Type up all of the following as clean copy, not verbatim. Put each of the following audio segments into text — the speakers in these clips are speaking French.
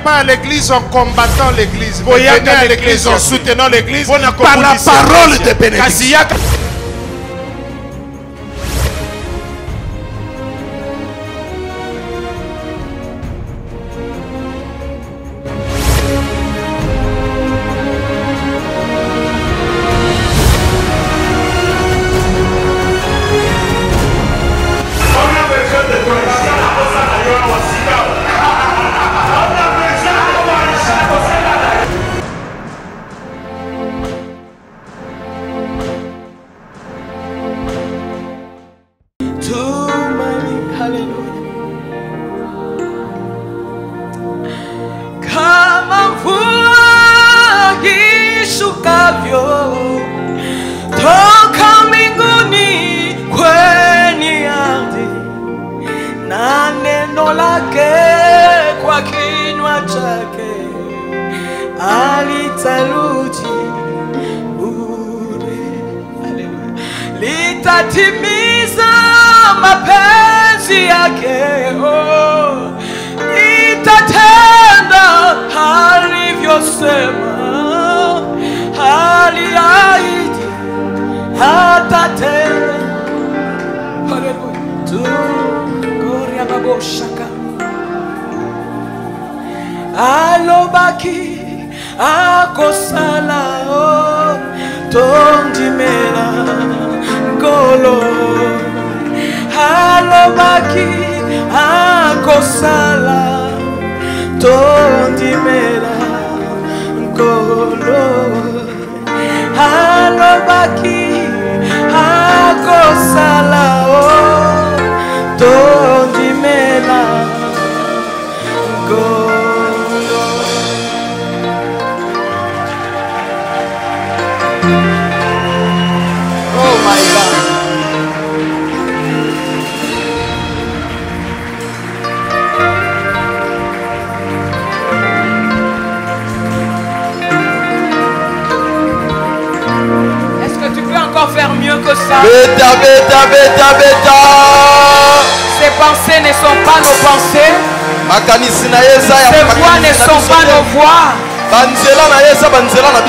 pas à l'église en combattant l'église. Venez à l'église en soutenant l'église par la parole de bénédiction. Litatimiza mapenzi yake, litatenda alivyosema, aliahidi atatenda. Haleluya. Gloria baboshaka. Alobaki akosala tondimela golo. Alobaki akosala tondimela golo. Alobaki akosala tondimela golo. Oh my God. Est-ce que tu peux encore faire mieux que ça? Beta, beta, beta, beta. Ces pensées ne sont pas nos pensées. Ces voix ne sont pas nos voix.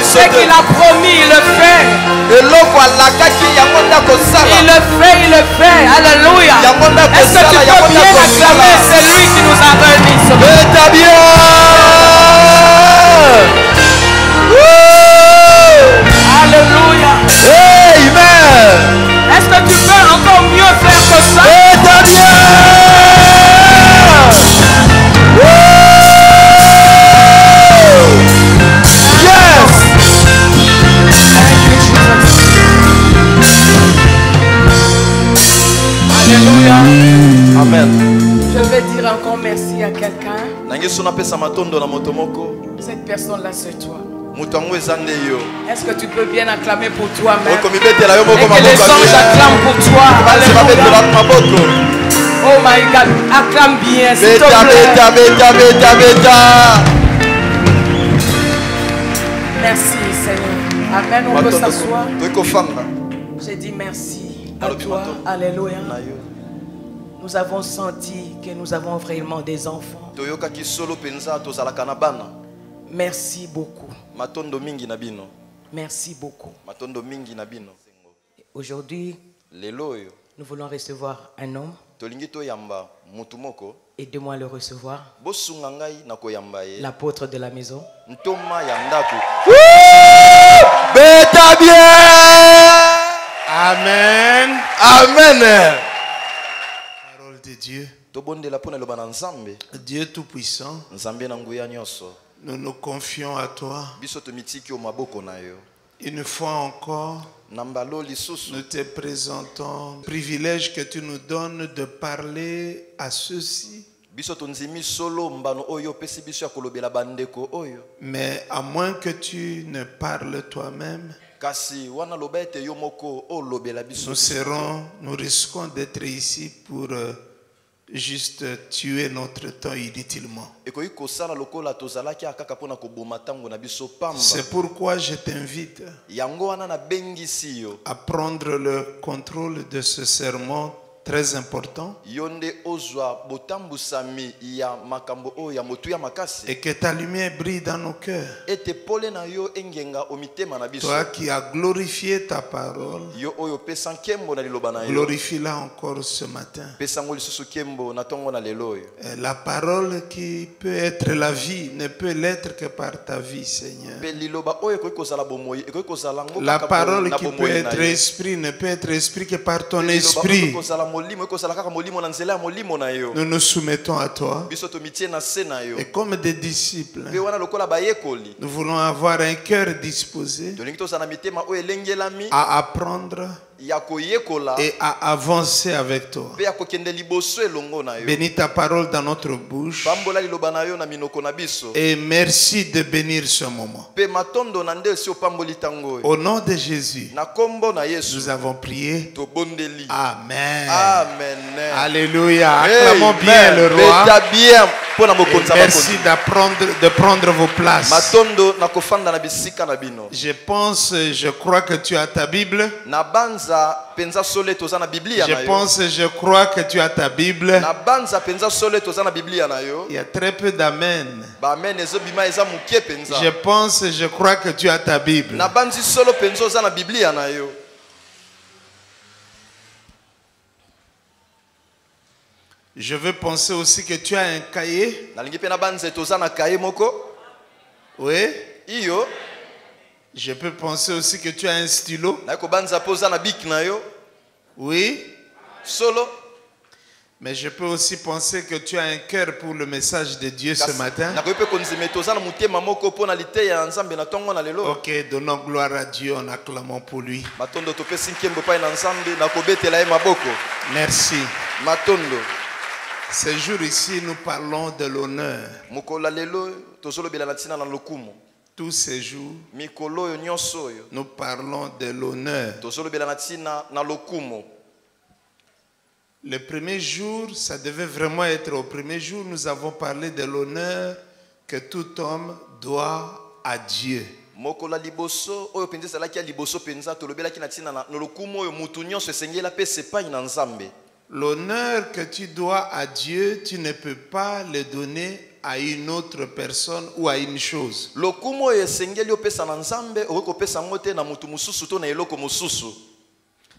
Ce qu'il a promis, il le fait. Il le fait, il le fait. Alléluia. Est-ce que tu peux bien acclamer celui qui nous a réunis? Alléluia. Amen. Est-ce que tu peux encore mieux faire que ça? Alléluia. Amen. Je vais dire encore merci à quelqu'un. Cette personne-là, c'est toi. Est-ce que tu peux bien acclamer pour toi-même? Et que les anges acclament pour toi. Alléluia. Oh my God, acclame bien, s'il te plaît. Merci Seigneur. Amen, on peut s'asseoir. J'ai dit merci à toi. Alléluia. Nous avons senti que nous avons vraiment des enfants. Merci beaucoup. Merci beaucoup. Aujourd'hui, nous voulons recevoir un homme. Aidez-moi à le recevoir. L'apôtre de la maison. Amen. Amen. Parole de Dieu. Dieu Tout-Puissant, nous nous confions à toi. Une fois encore, nous te présentons le privilège que tu nous donnes de parler à ceux-ci. Mais à moins que tu ne parles toi-même, nous risquons d'être ici pour juste tuer notre temps inutilement. C'est pourquoi je t'invite à prendre le contrôle de ce sermon très important. Et que ta lumière brille dans nos cœurs. Toi qui as glorifié ta parole, glorifie-la encore ce matin. La parole qui peut être la vie ne peut l'être que par ta vie, Seigneur. La parole qui peut être esprit ne peut être esprit que par ton esprit. Nous nous soumettons à toi. Et comme des disciples, nous voulons avoir un cœur disposé à apprendre et à avancer avec toi. Bénis ta parole dans notre bouche. Et merci de bénir ce moment. Au nom de Jésus, nous avons prié. Amen. Amen. Alléluia. Acclamons bien le roi. Et merci de prendre vos places. Je crois que tu as ta Bible. Je crois que tu as ta Bible. Il y a très peu d'amen. Je crois que tu as ta Bible. Je veux penser aussi que tu as un cahier. Oui. Je peux penser aussi que tu as un stylo. Oui. Mais je peux aussi penser que tu as un cœur pour le message de Dieu ce matin. Ok, donnons gloire à Dieu en acclamant pour lui. Merci. Ce jour ici, nous parlons de l'honneur. Tous ces jours, nous parlons de l'honneur. Le premier jour, ça devait vraiment être au premier jour, nous avons parlé de l'honneur que tout homme doit à Dieu. L'honneur que tu dois à Dieu, tu ne peux pas le donner à une autre personne ou à une chose.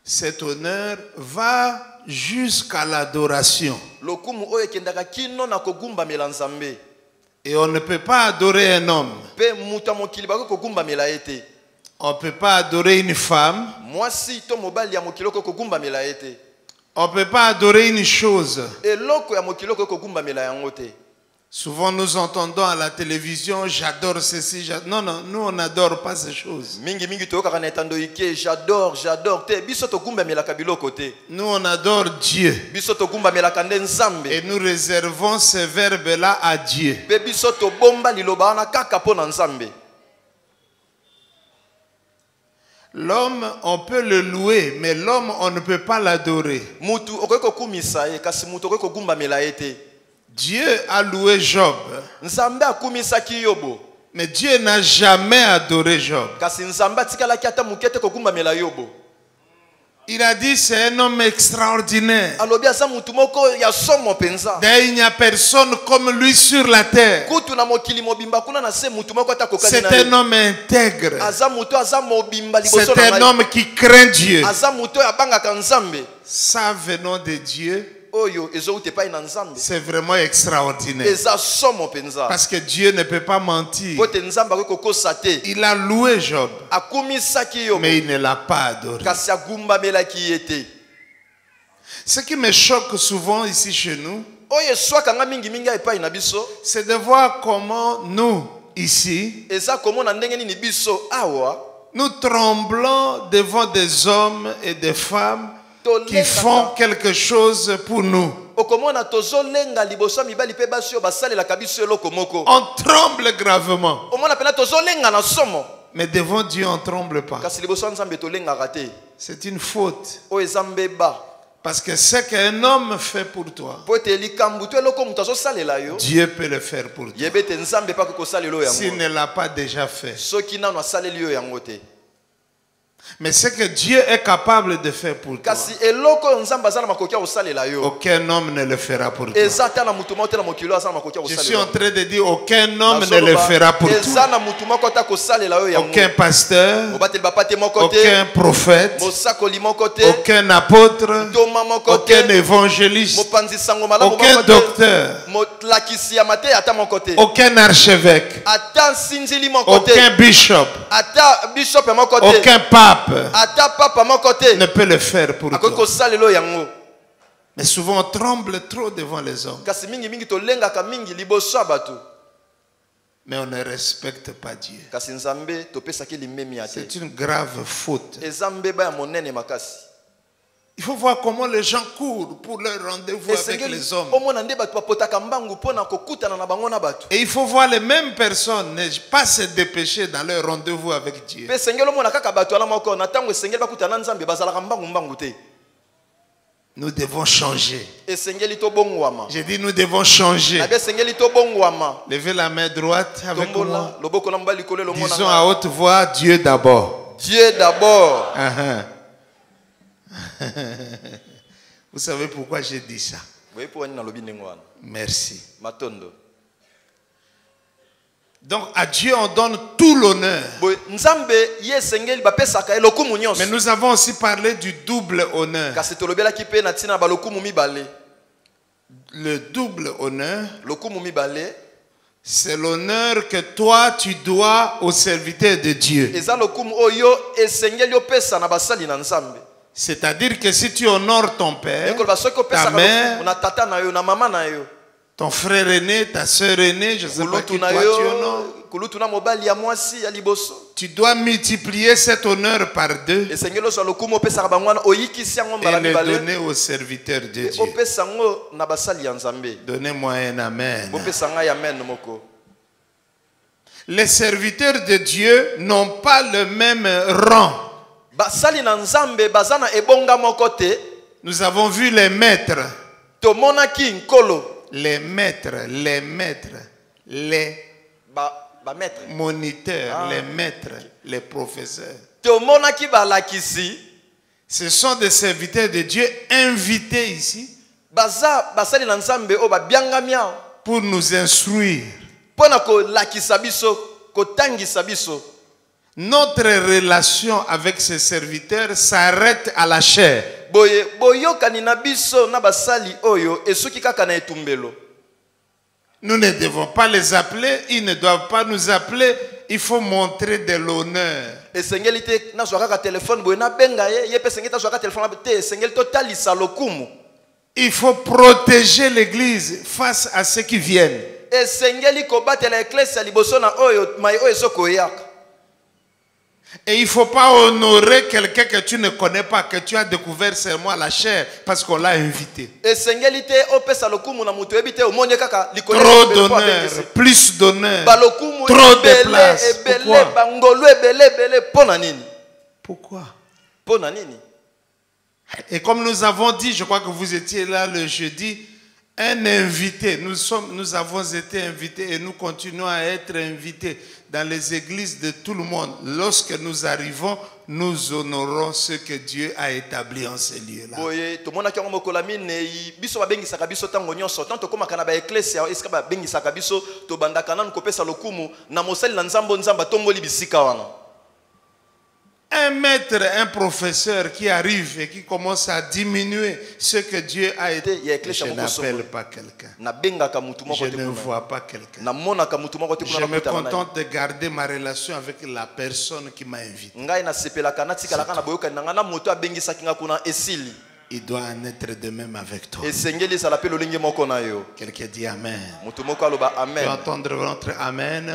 Cet honneur va jusqu'à l'adoration. Et on ne peut pas adorer un homme. On ne peut pas adorer une femme. On ne peut pas adorer une chose. Souvent nous entendons à la télévision, j'adore ceci, non, nous on n'adore pas ces choses. Nous on adore Dieu. Et nous réservons ce verbe-là à Dieu. L'homme, on peut le louer, mais l'homme, on ne peut pas l'adorer. Dieu a loué Job. Mais Dieu n'a jamais adoré Job. Il a dit c'est un homme extraordinaire. Il n'y a personne comme lui sur la terre. C'est un homme intègre. C'est un homme qui craint Dieu. Ça venant de Dieu, c'est vraiment extraordinaire. Parce que Dieu ne peut pas mentir. Il a loué Job, mais il ne l'a pas adoré. Ce qui me choque souvent ici chez nous, c'est de voir comment nous, ici, nous tremblons devant des hommes et des femmes qui font quelque chose pour nous. On tremble gravement. Mais devant Dieu, on ne tremble pas. C'est une faute. Parce que ce qu'un homme fait pour toi, Dieu peut le faire pour toi. S'il ne l'a pas déjà fait. Mais ce que Dieu est capable de faire pour toi, aucun homme ne le fera pour toi. Je suis en train de dire aucun homme ne le fera pour toi. Aucun pasteur, aucun prophète, aucun apôtre, aucun évangéliste, aucun docteur, aucun archevêque, aucun bishop, aucun pape ne peut le faire pour toi. Mais souvent on tremble trop devant les hommes. Mais on ne respecte pas Dieu. C'est une grave faute. Il faut voir comment les gens courent pour leur rendez-vous avec les hommes. Et il faut voir les mêmes personnes ne pas se dépêcher dans leur rendez-vous avec Dieu. Nous devons changer. J'ai dit nous devons changer. Levez la main droite avec moi. Disons à haute voix, Dieu d'abord. Dieu d'abord. Vous savez pourquoi j'ai dit ça? Merci. Donc à Dieu on donne tout l'honneur. Mais nous avons aussi parlé du double honneur. Le double honneur, c'est l'honneur que toi tu dois aux serviteurs de Dieu. C'est-à-dire que si tu honores ton père, ta mère, ton frère aîné, ta soeur aînée, je ne sais pas qui toi tu honores, tu dois multiplier cet honneur par deux et le donner aux serviteurs de Dieu. Donnez-moi un amen. Les serviteurs de Dieu n'ont pas le même rang. Nous avons vu les maîtres. Les maîtres, les moniteurs, les maîtres, les professeurs. Ce sont des serviteurs de Dieu invités ici pour nous instruire. Notre relation avec ces serviteurs s'arrête à la chair. Nous ne devons pas les appeler, ils ne doivent pas nous appeler. Il faut montrer de l'honneur. Il faut protéger l'église face à ceux qui viennent. Et il ne faut pas honorer quelqu'un que tu ne connais pas, que tu as découvert seulement à la chair, parce qu'on l'a invité. Trop d'honneur, plus d'honneur, trop de place. Pourquoi? Et comme nous avons dit, je crois que vous étiez là le jeudi, un invité, nous avons été invités et nous continuons à être invités dans les églises de tout le monde. Lorsque nous arrivons, nous honorons ce que Dieu a établi en ces lieux-là. Un maître, un professeur qui arrive et qui commence à diminuer ce que Dieu a été, je n'appelle pas quelqu'un. Je ne vois pas quelqu'un. Je me contente de garder ma relation avec la personne qui m'a invité. Il doit en être de même avec toi. Quelqu'un dit Amen. Tu peux entendre notre Amen.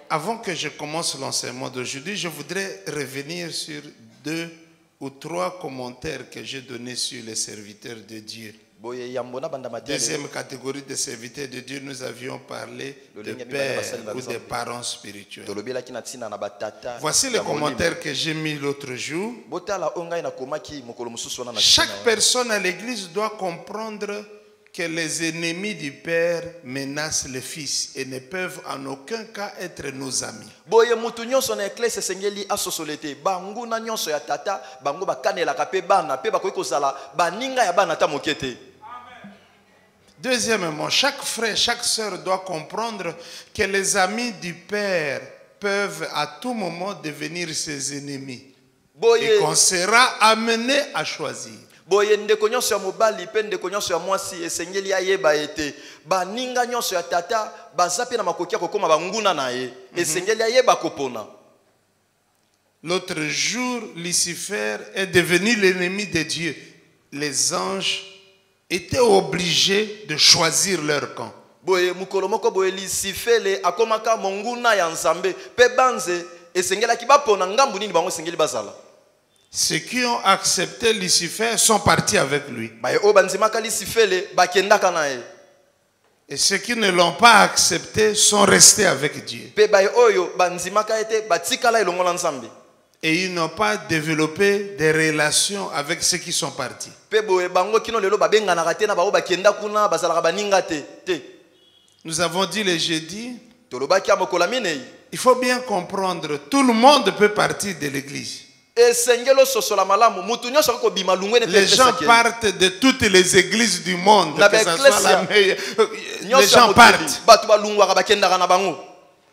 Avant que je commence l'enseignement d'aujourd'hui, je voudrais revenir sur 2 ou 3 commentaires que j'ai donnés sur les serviteurs de Dieu. Deuxième catégorie de serviteurs de Dieu, nous avions parlé de pères ou de parents spirituels. Voici les commentaires que j'ai mis l'autre jour. Chaque personne à l'église doit comprendre que les ennemis du Père menacent le Fils et ne peuvent en aucun cas être nos amis. Boye mutu nyonso na eklese sengeli asosolete banguna nyonso ya tata bango bakanelaka pe bana pe bakoki kozala baninga ya bana ta mokete. Deuxièmement, chaque frère, chaque sœur doit comprendre que les amis du Père peuvent à tout moment devenir ses ennemis. Et qu'on sera amené à choisir. Boye ndeko nyonso ya mobali pe ndeko nyonso ya mwasi esengeli ayeba ete baninga nyonso ya tata baza pe na makoki ya kokoma banguna na ye esengeli ayeba kopona. L'autre jour, Lucifer est devenu l'ennemi de Dieu. Les anges étaient obligés de choisir leur camp. Boye mukolo moko boye Lucifer akomaka monguna ya nzambe pe banze esengela ki bapona ngambu nini bango esengeli bazala. Ceux qui ont accepté Lucifer sont partis avec lui. Et ceux qui ne l'ont pas accepté sont restés avec Dieu. Et ils n'ont pas développé des relations avec ceux qui sont partis. Nous avons dit le jeudi, il faut bien comprendre, tout le monde peut partir de l'église. Les gens partent de toutes les églises du monde, que ça soit la meilleure. Les gens partent.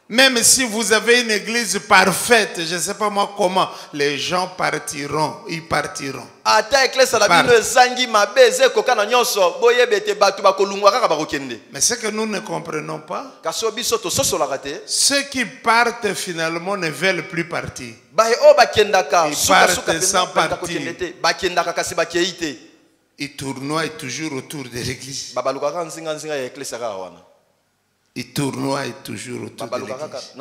Même si vous avez une église parfaite, je ne sais pas moi comment, les gens partiront, ils partiront. Mais ce que nous ne comprenons pas, ceux qui partent finalement ne veulent plus partir. Ils partent sans partir. Ils tournoient toujours autour de l'église. Ils tournoient toujours autour de l'église.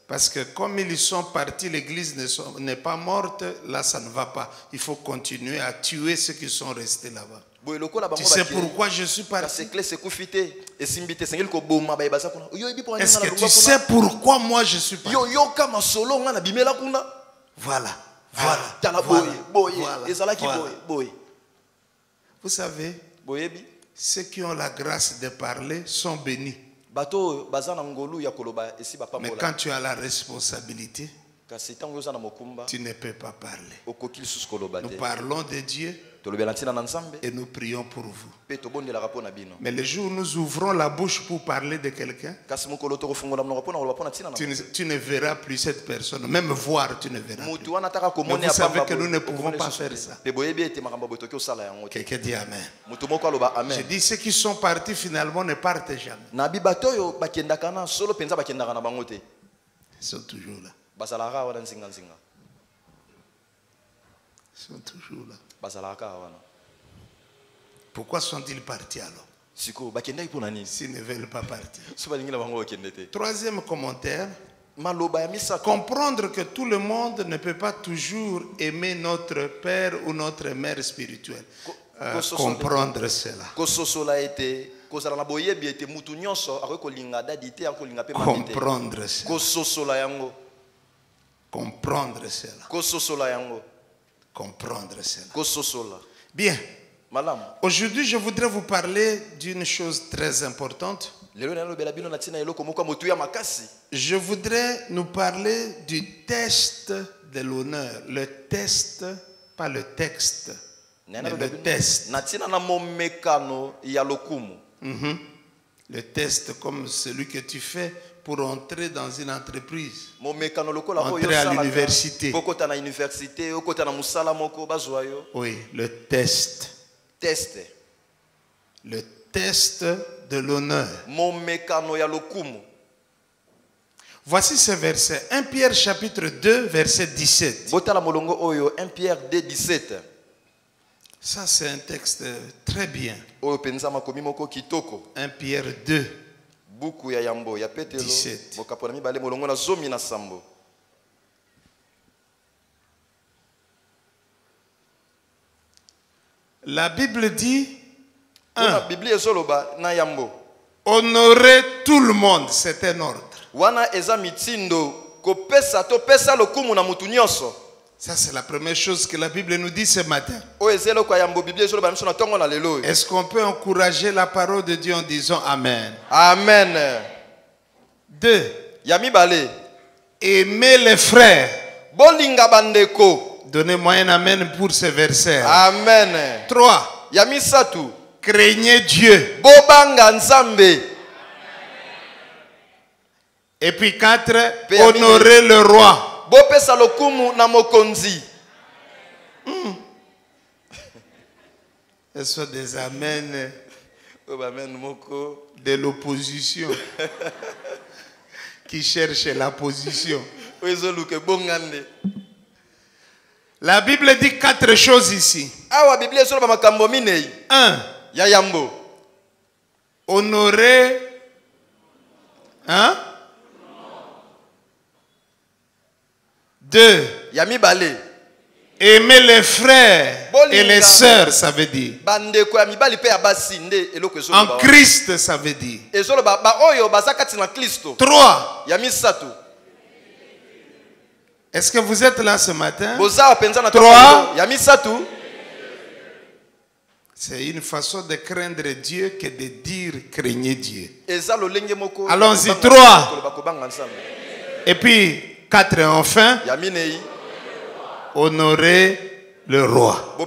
Parce que comme ils sont partis, l'église n'est pas morte, là ça ne va pas. Il faut continuer à tuer ceux qui sont restés là-bas. Tu sais pourquoi je suis parti? Est-ce que tu sais pourquoi moi je suis parti? Voilà. Vous savez, ceux qui ont la grâce de parler sont bénis. Mais quand tu as la responsabilité, tu ne peux pas parler. Nous parlons de Dieu et nous prions pour vous. Mais le jour où nous ouvrons la bouche pour parler de quelqu'un, tu ne verras plus cette personne. Même voir, tu ne verras plus. Mais vous savez que nous ne pouvons pas faire ça. Quelqu'un dit Amen. Je dis ceux qui sont partis finalement ne partent jamais. Ils sont toujours là. Ils sont toujours là. Pourquoi sont-ils partis alors? S'ils ne veulent pas partir. Troisième commentaire. Comprendre que tout le monde ne peut pas toujours aimer notre père ou notre mère spirituelle. Comprendre cela. Comprendre cela. Comprendre cela. Comprendre cela. Bien. Aujourd'hui, je voudrais vous parler d'une chose très importante. Je voudrais nous parler du test de l'honneur. Le test, pas le texte, mais le test. Le test comme celui que tu fais pour entrer dans une entreprise, entrer à l'université. Oui, le test. Le test de l'honneur. Voici ce verset. 1 Pierre chapitre 2 verset 17. 1 Pierre 2 17. Ça c'est un texte très bien. 1 Pierre 2 17. La Bible dit honorer tout le monde, c'est un ordre. Ça, c'est la première chose que la Bible nous dit ce matin. Est-ce qu'on peut encourager la parole de Dieu en disant Amen? Amen. 2. Aimer les frères. Donnez-moi un Amen pour ce verset. Amen. 3. Craignez Dieu. Et puis 4. Honorez le roi. Ce sont des amens de l'opposition qui cherchent la position. La Bible dit 4 choses ici. 1. Honorer. Hein? 2. Aimer les frères et les sœurs, ça veut dire. En Christ, ça veut dire. 3. Est-ce que vous êtes là ce matin? 3. C'est une façon de craindre Dieu que de dire craignez Dieu. Allons-y, 3. Et puis 4 enfin. Honorer le roi.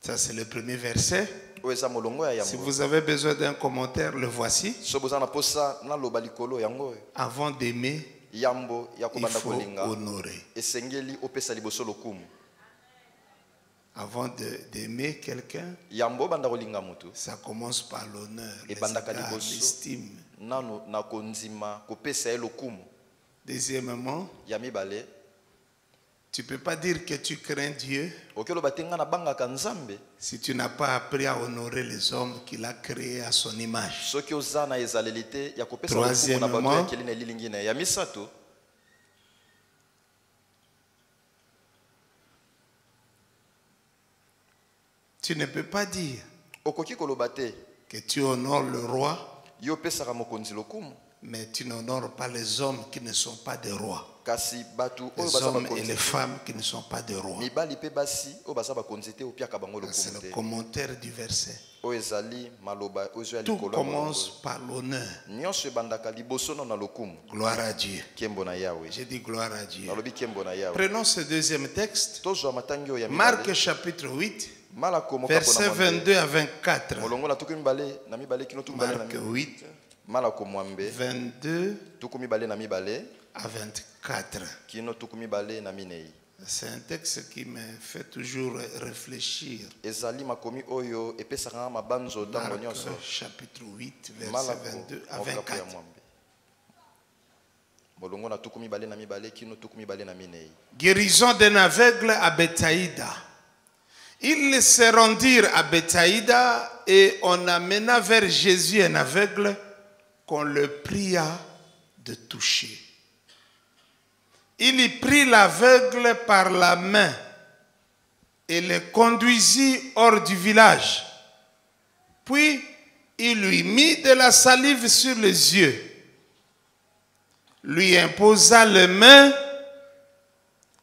Ça, c'est le premier verset. Si vous avez besoin d'un commentaire, le voici. Avant d'aimer, il faut honorer. Avant d'aimer quelqu'un, ça commence par l'honneur, l'estime. Deuxièmement, tu ne peux pas dire que tu crains Dieu si tu n'as pas appris à honorer les hommes qu'il a créés à son image. Troisièmement, tu ne peux pas dire que tu honores le roi, mais tu n'honores pas les hommes qui ne sont pas des rois. Les hommes et les femmes qui ne sont pas des rois. C'est le commentaire du verset. Tout commence par l'honneur. Gloire à Dieu. J'ai dit gloire à Dieu. Prenons ce deuxième texte. Marc chapitre 8. Versets 22 à 24. Marc 8. 22 à 24. C'est un texte qui me fait toujours réfléchir. Marc chapitre 8, verset 22 à 24. Guérison d'un aveugle à Bethsaïda. Ils se rendirent à Bethsaïda et on amena vers Jésus un aveugle qu'on le pria de toucher. Il y prit l'aveugle par la main et le conduisit hors du village. Puis il lui mit de la salive sur les yeux, lui imposa les mains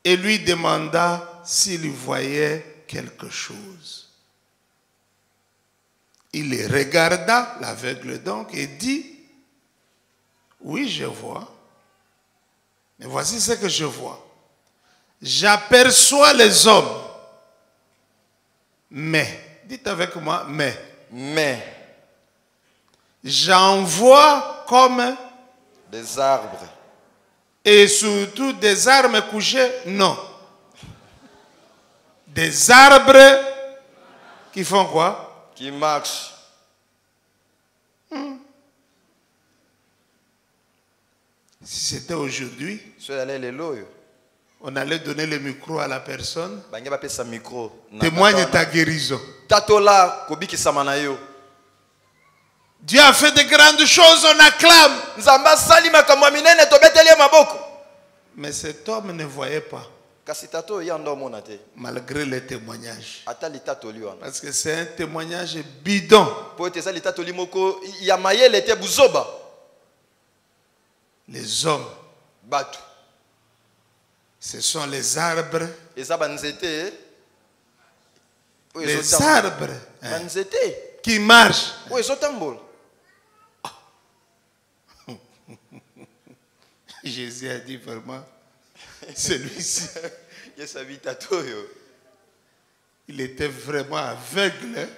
et lui demanda s'il voyait quelque chose. Il les regarda, l'aveugle donc, et dit, oui, je vois. Mais voici ce que je vois. J'aperçois les hommes. Mais, dites avec moi, mais. J'en vois comme des arbres. Et surtout des arbres couchés, non. Des arbres qui font quoi? Qui marchent. Si c'était aujourd'hui, on allait donner le micro à la personne. Témoigne ta guérison. Dieu a fait de grandes choses, on acclame. Mais cet homme ne voyait pas. Malgré les témoignages. Parce que c'est un témoignage bidon. Les hommes Ce sont les arbres. Les arbres qui marchent. Jésus a dit vraiment, celui-ci, il était vraiment aveugle.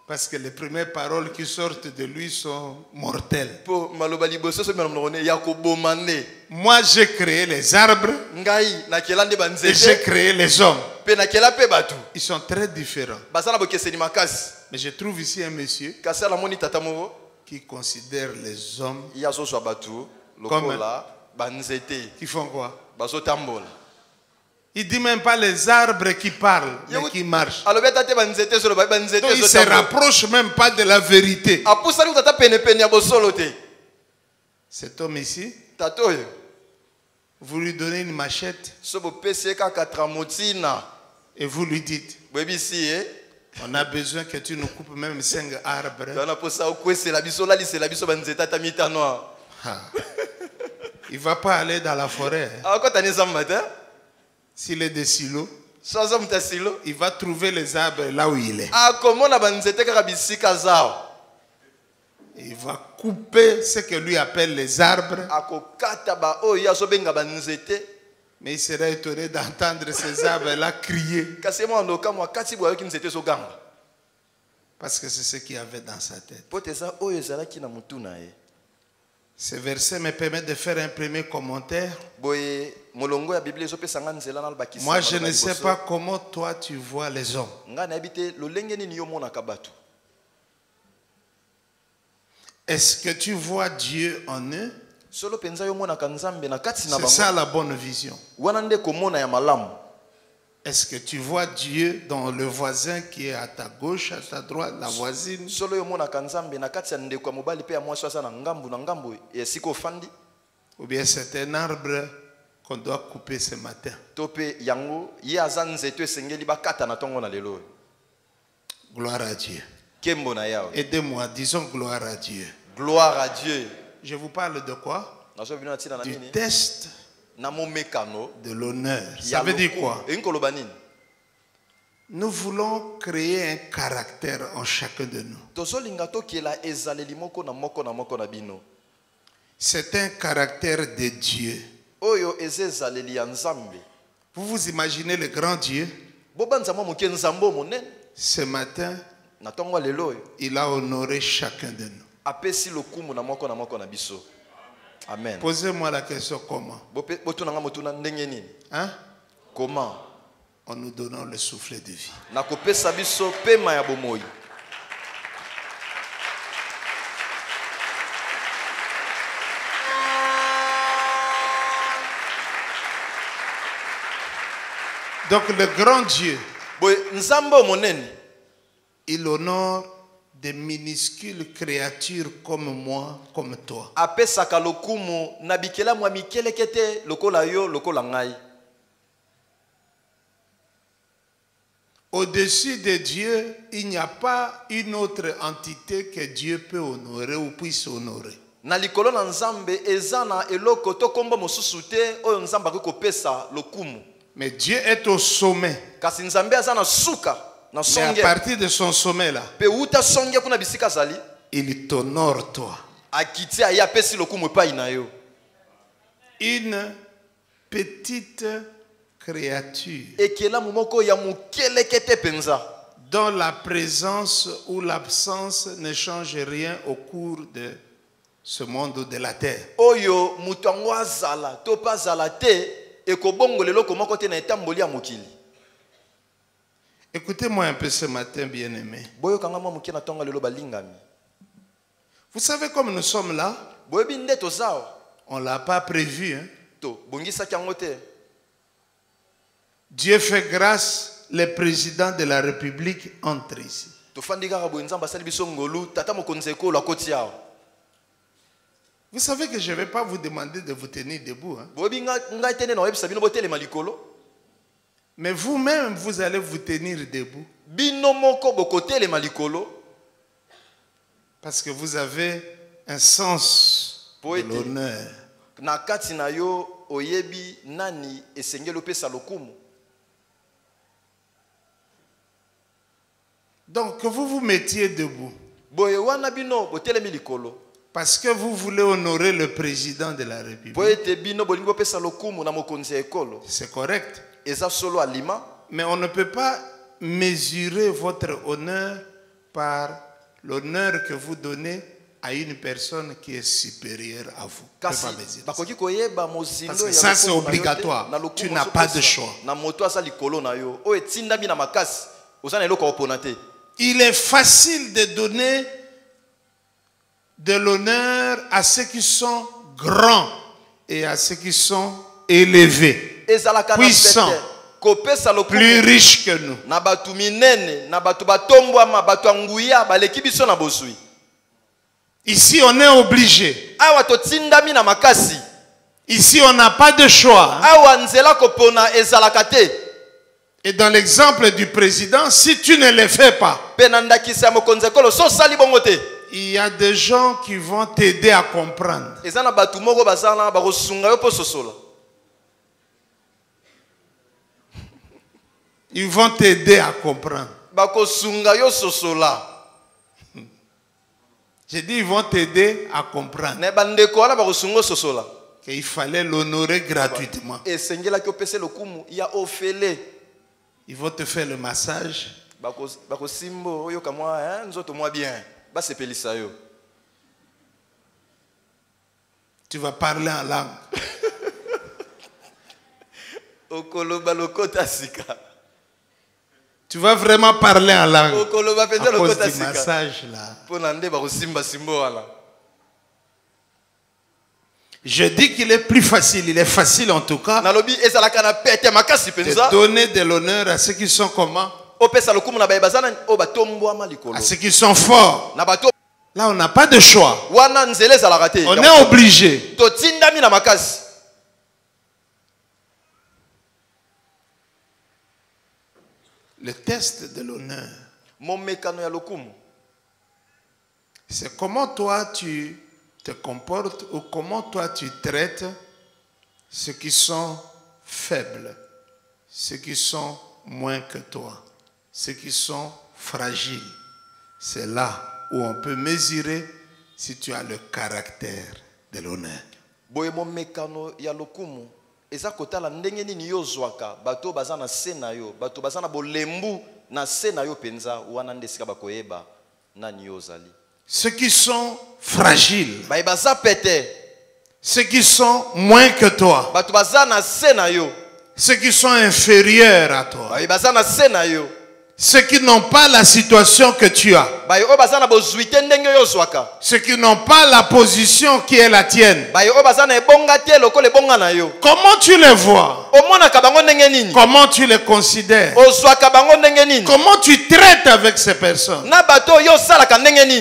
Parce que les premières paroles qui sortent de lui sont mortelles. Moi, j'ai créé les arbres et j'ai créé les hommes. Ils sont très différents. Mais je trouve ici un monsieur qui considère les hommes comme qui font quoi? Il ne dit même pas les arbres qui parlent, mais qui marchent. Donc il ne se rapproche même pas de la vérité. Cet homme ici, vous lui donnez une machette et vous lui dites, on a besoin que tu nous coupes même 5 arbres. Il ne va pas aller dans la forêt. S'il est des silos, il va trouver les arbres là où il est. Il va couper ce que lui appelle les arbres. Mais il sera étonné d'entendre ces arbres-là crier. Parce que c'est ce qu'il y avait dans sa tête. Ce verset me permet de faire un premier commentaire. Moi, je ne sais pas comment toi tu vois les hommes. Est-ce que tu vois Dieu en eux? C'est ça la bonne vision. Est-ce que tu vois Dieu dans le voisin qui est à ta gauche, à ta droite, la voisine? Ou bien c'est un arbre qu'on doit couper ce matin? Gloire à Dieu. Aidez-moi, disons gloire à Dieu. Gloire à Dieu. Je vous parle de quoi? Du test de l'honneur. Ça veut dire quoi? Nous voulons créer un caractère en chacun de nous. C'est un caractère de Dieu. Vous vous imaginez le grand Dieu? Ce matin, il a honoré chacun de nous. Amen. Posez-moi la question comment? Hein? Comment? En nous donnant le souffle de vie. Donc le grand Dieu, il honore des minuscules créatures comme moi, comme toi. Au-dessus de Dieu, il n'y a pas une autre entité que Dieu peut honorer ou puisse honorer. Mais Dieu est au sommet. Mais à partir de son sommet là, il t'honore toi. Une petite créature dont la présence ou l'absence ne change rien au cours de ce monde ou de la terre. Écoutez-moi un peu ce matin, bien-aimé. Vous savez comme nous sommes là, on ne l'a pas prévu. Hein? Dieu fait grâce, le président de la République entre ici. Vous savez que je ne vais pas vous demander de vous tenir debout. Hein? Mais vous-même, vous allez vous tenir debout. Parce que vous avez un sens de l'honneur. na kati na yo oyebi nani esengeli opesa lokumu. Donc que vous vous mettiez debout. Boye wana bino botelemi likolo. Parce que vous voulez honorer le président de la République. C'est correct. Mais on ne peut pas mesurer votre honneur par l'honneur que vous donnez à une personne qui est supérieure à vous. Parce que ça c'est obligatoire. Tu n'as pas de choix. Il est facile de donner de l'honneur à ceux qui sont grands et à ceux qui sont élevés, puissants, plus riches que nous. Ici on est obligé. Ici on n'a pas de choix. Et dans l'exemple du président, si tu ne le fais pas, il y a des gens qui vont t'aider à comprendre. Ils vont t'aider à comprendre. J'ai dit ils vont t'aider à comprendre qu'il fallait l'honorer gratuitement. Ils vont te faire le massage. Tu vas parler en langue. Tu vas vraiment parler en langue à cause du massage là. Je dis qu'il est plus facile, il est facile en tout cas de donner de l'honneur à ceux qui sont comment? À ceux qui sont forts. Là on n'a pas de choix. On est obligé. Le test de l'honneur, c'est comment toi tu te comportes ou comment toi tu traites ceux qui sont faibles, ceux qui sont moins que toi, ceux qui sont fragiles. C'est là où on peut mesurer si tu as le caractère de l'honneur. Eza kotala ndenge nini yo zwaka bato bazana sena yo bato bazana bolembu na sena yo penza wana ndesika bakoyeba nani yo zali. Ceux qui sont fragiles, baza pete. Ceux qui sont moins que toi, bato bazana sena yo. Ceux qui sont inférieurs à toi, bazana sena yo. Ceux qui n'ont pas la situation que tu as, ceux qui n'ont pas la position qui est la tienne, comment tu les vois? Comment tu les considères? Comment tu traites avec ces personnes?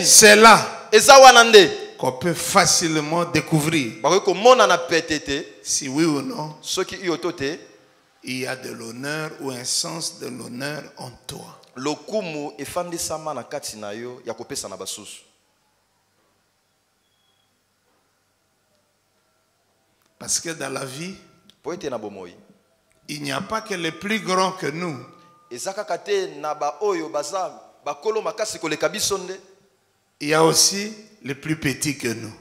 C'est là qu'on peut facilement découvrir si oui ou non il y a de l'honneur ou un sens de l'honneur en toi. Parce que dans la vie, il n'y a pas que les plus grands que nous. Il y a aussi les plus petits que nous.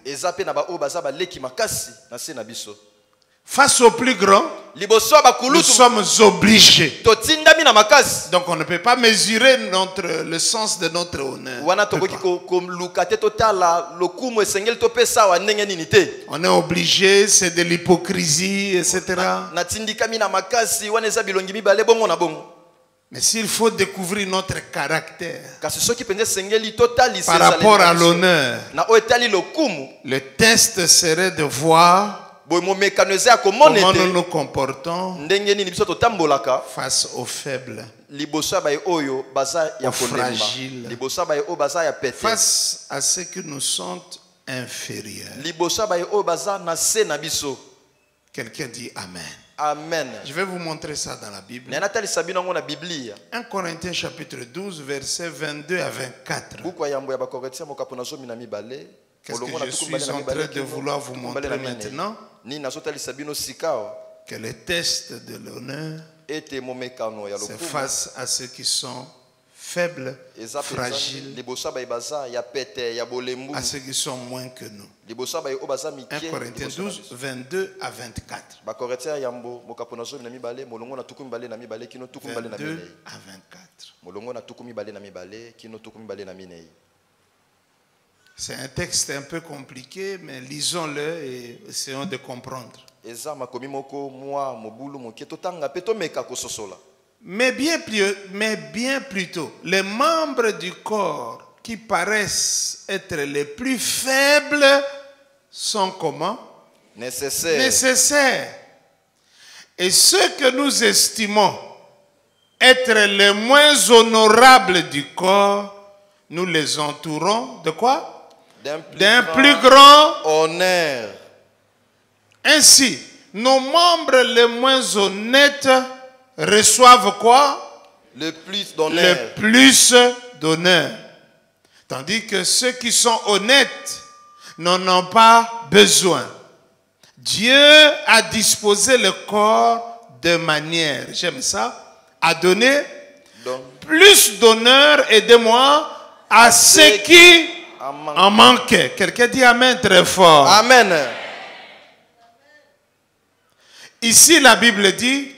Face aux plus grands, nous sommes obligés. Donc on ne peut pas mesurer le sens de notre honneur. On est obligé, c'est de l'hypocrisie, etc. Mais s'il faut découvrir notre caractère par rapport à l'honneur, le test serait de voir comment nous nous comportons face aux faibles, aux fragiles, face à ceux qui nous sont inférieurs. Quelqu'un dit Amen. Amen. Je vais vous montrer ça dans la Bible. 1 Corinthiens chapitre 12 versets 22 à 24. Qu'est-ce que je suis en train de vouloir vous montrer maintenant? Que les tests de l'honneur se fassent à ceux qui sont faibles, fragiles, à ceux qui sont moins que nous. 1 Corinthiens 12, 22 à 24. 22 à 24. C'est un texte un peu compliqué, mais lisons-le et essayons de comprendre. Mais bien plutôt, les membres du corps qui paraissent être les plus faibles sont comment? Nécessaires. Et ceux que nous estimons être les moins honorables du corps, nous les entourons de quoi? D'un plus grand honneur. Ainsi, nos membres les moins honnêtes reçoivent quoi? Le plus d'honneur. Tandis que ceux qui sont honnêtes n'en ont pas besoin. Dieu a disposé le corps de manière, j'aime ça, à donner plus d'honneur, aidez-moi, à ceux qui en manquaient. Quelqu'un dit amen très fort. Amen. Ici, la Bible dit,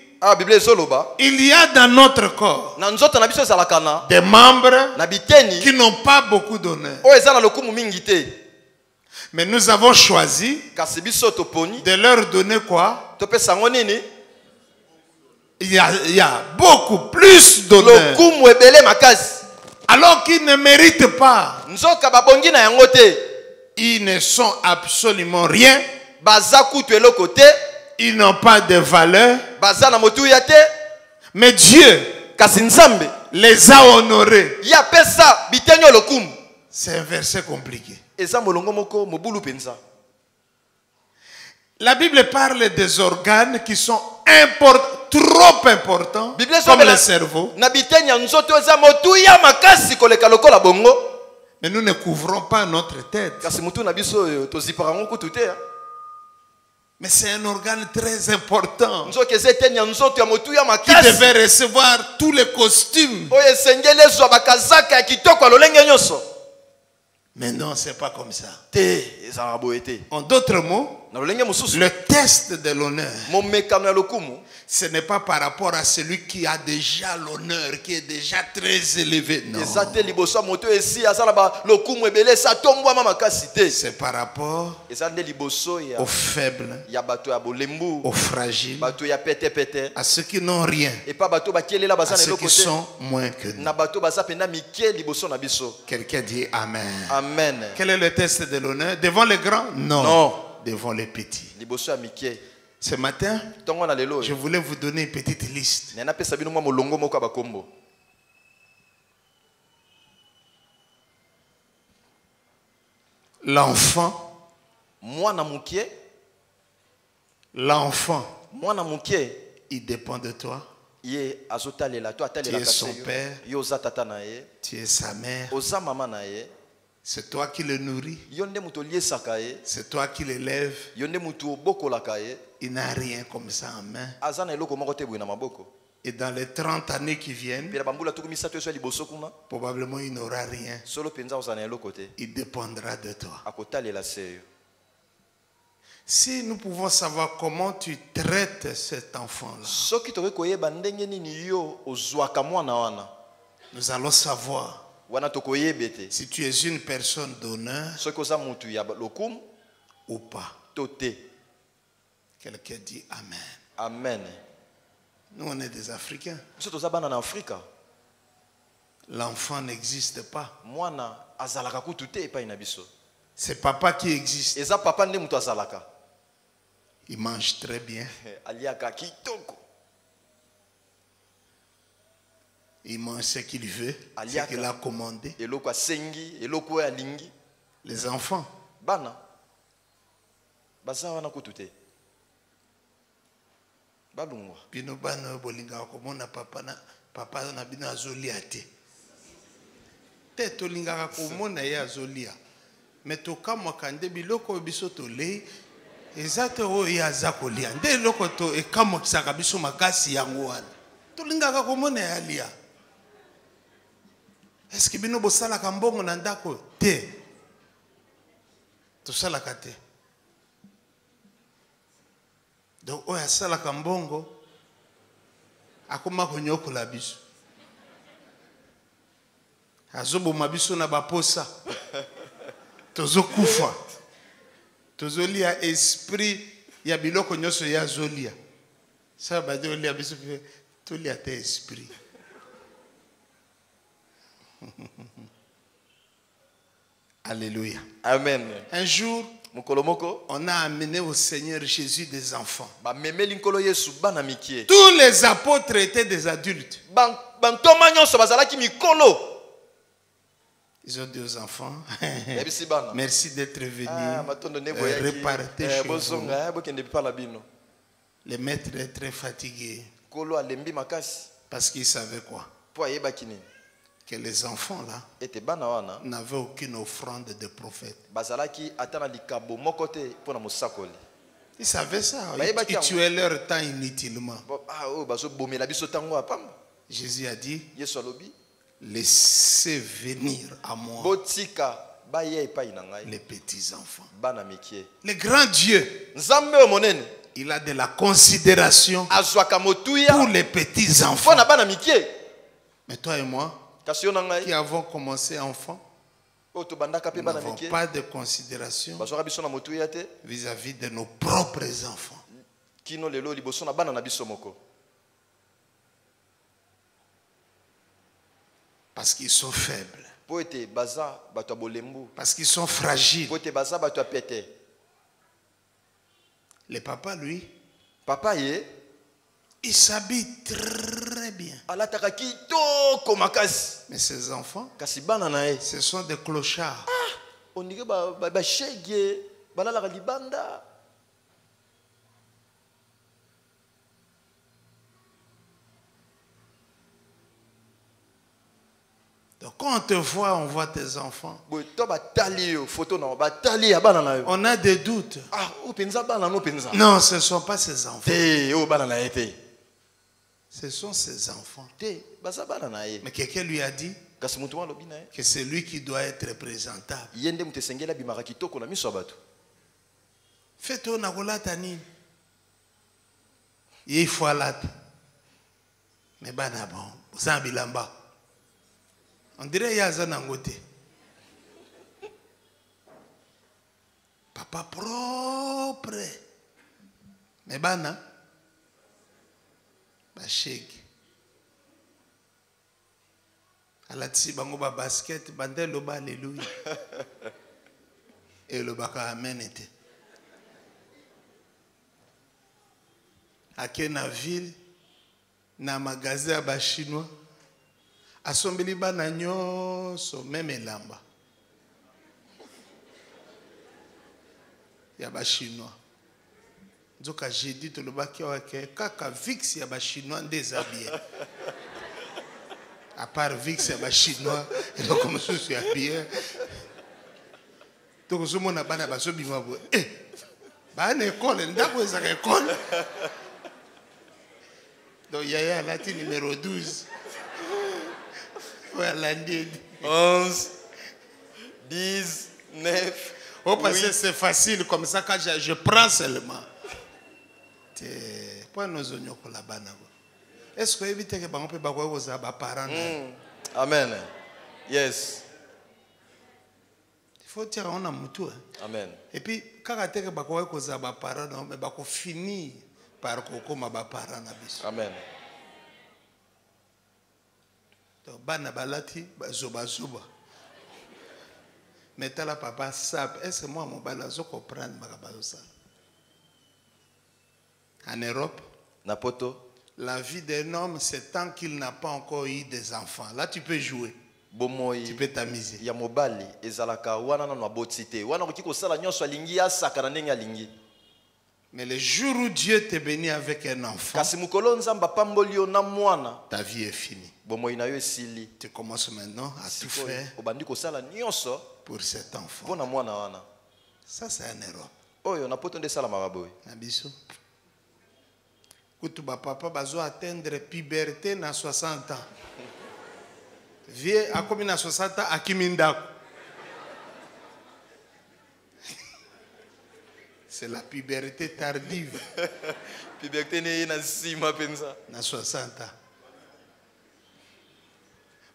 il y a dans notre corps des membres qui n'ont pas beaucoup d'honneur. Mais nous avons choisi de leur donner quoi? Il y a beaucoup plus d'honneur. Alors qu'ils ne méritent pas. Ils ne sont absolument rien. Ils n'ont pas de valeur. Mais Dieu les a honorés. C'est un verset compliqué. La Bible parle des organes qui sont trop importants, comme le cerveau. Mais nous ne couvrons pas notre tête. Mais c'est un organe très important qui devait recevoir tous les costumes. Mais non, ce n'est pas comme ça. En d'autres mots, le test de l'honneur, ce n'est pas par rapport à celui qui a déjà l'honneur, qui est déjà très élevé. Non. C'est par rapport aux faibles, aux fragiles, à ceux qui n'ont rien, à ceux qui sont moins que nous. Quelqu'un dit Amen. Amen. Quel est le test de l'honneur? Devant les grands? Non. Devant les petits. Ce matin, je voulais vous donner une petite liste. L'enfant, il dépend de toi. Tu es son père, tu es sa mère. C'est toi qui le nourris. C'est toi qui l'élèves. Il n'a rien comme ça en main. Et dans les 30 années qui viennent, probablement il n'aura rien. Il dépendra de toi. Si nous pouvons savoir comment tu traites cet enfant-là, nous allons savoir si tu es une personne d'honneur ou pas. Quelqu'un dit Amen. Amen. Nous, on est des Africains. L'enfant n'existe pas. C'est papa qui existe. Il mange très bien. Il mange ce qu'il veut, ce qu'il a commandé. Les enfants. Bino bana bolinga komona papa na bino azolia te. Te tolinga komona ye azolia. Mais tokamwa kande biloko biso tolei Exact oyo azakolia. Nde lokoto e kamo kisaka biso makasi yango wana. Tolingaka komona yalia. Est-ce que bino bosala kambongo na ndako te? Tosala kate. Donc oyo asala kambongo akoma konyokola biso. Azoboma biso na baposa. Tozo kufa. Tozo lia esprit ya biloko nyoso ya zolia. Ça va dire lia biso to lia te esprit. Alléluia. Amen. Un jour, on a amené au Seigneur Jésus des enfants. Tous les apôtres étaient des adultes. Ils ont dit aux enfants, merci d'être venus répartir chez vous. Le maître est très fatigué. Parce qu'il savait quoi? Que les enfants là n'avaient aucune offrande de prophète. Ils savaient ça. Ils tuaient leur temps inutilement. Jésus a dit, laissez venir à moi les petits enfants. Le grand Dieu, il a de la considération pour les petits enfants. Mais toi et moi, qui avons commencé enfant, nous n'avons pas de considération vis-à-vis de nos propres enfants. Parce qu'ils sont faibles. Parce qu'ils sont fragiles. Le papa, lui, il s'habille très bien. Mais ses enfants, ce sont des clochards. Donc quand on te voit, on voit tes enfants. On a des doutes. Non, ce ne sont pas ses enfants. Ce sont ses enfants. Mais quelqu'un lui a dit que c'est lui qui doit être présentable. Fais-toi na kolata nini? Il faut alata. Mais bana bon, zambilamba. On dirait yaza nangote. Papa propre. Mais bana basheki. Alati bango ba basket bandelo ba alléluia. Et le baka amen était. Ake na ville na magasin ba chinois asombeli bana nyonso même elamba ya ba chinois nzoka jeudi to lobaki wake kaka vix ya ba chinois ndeza bien à part vix ya ba chinois et donc comme ça c'est bien donc ce mona bana baso bima bo bana école ndako ezaka école. Donc Yaya Lati numéro 12. Voilà, 11, 10, 9. Oh, parce que c'est facile comme ça quand je prends seulement. Pourquoi nous oignons pour la banane? Est-ce que éviter que on peut pas voir vos parents? Amen. Yes. Il faut dire on a mutu. Amen. Et puis quand on te que bakwa ko za ba parents, mais bako finir par kokoma ba parents na biso. Amen. Donc bana balati zoba zoba. Mais la papa sap, est-ce que moi mon balazo comprendre makabazo ça? En Europe, Napoto, la vie d'un homme, c'est tant qu'il n'a pas encore eu des enfants. Là, tu peux jouer. Tu peux t'amuser. Mais le jour où Dieu te bénit avec un enfant, ta vie est finie. Tu commences maintenant à tout faire pour cet enfant. Ça, c'est en Europe. Oyo na poto nde sala maraboy. Na biso. Kutu ba papa bazo atteindre puberté na 60 ans. Vieux a komi na 60 ans akimindako. C'est la puberté tardive. Puberté ne na sima penza. Na 60 ans.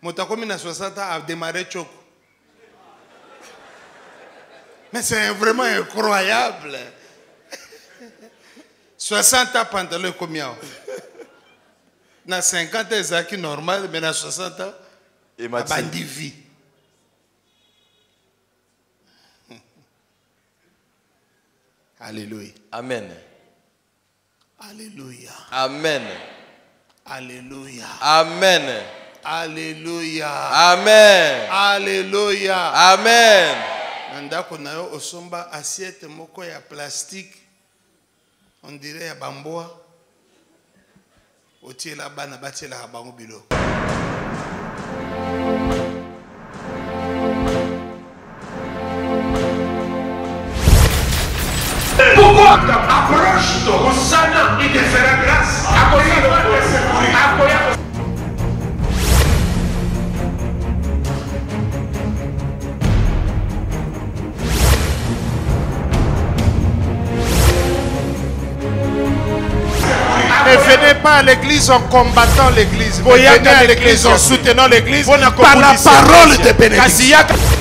Mota komi na 60 ans a démarré choko. Mais c'est vraiment incroyable. 60 ans pantalon combien? Na 50 ans c'est normal, mais na 60 ans et bandi vie. Alléluia. Amen. Alléluia. Amen. Alléluia. Amen. Alléluia. Amen. Alléluia. Amen. Ndako na yo osomba assiette moko ya plastique. On dirait ya bamboa. Otie la bana batie la bango bilo. Pourquoi approche-toi, Hosanna, il te fera grâce. Ne venez pas à l'église en combattant l'église. Venez à l'église en soutenant l'église par la parole de bénédiction.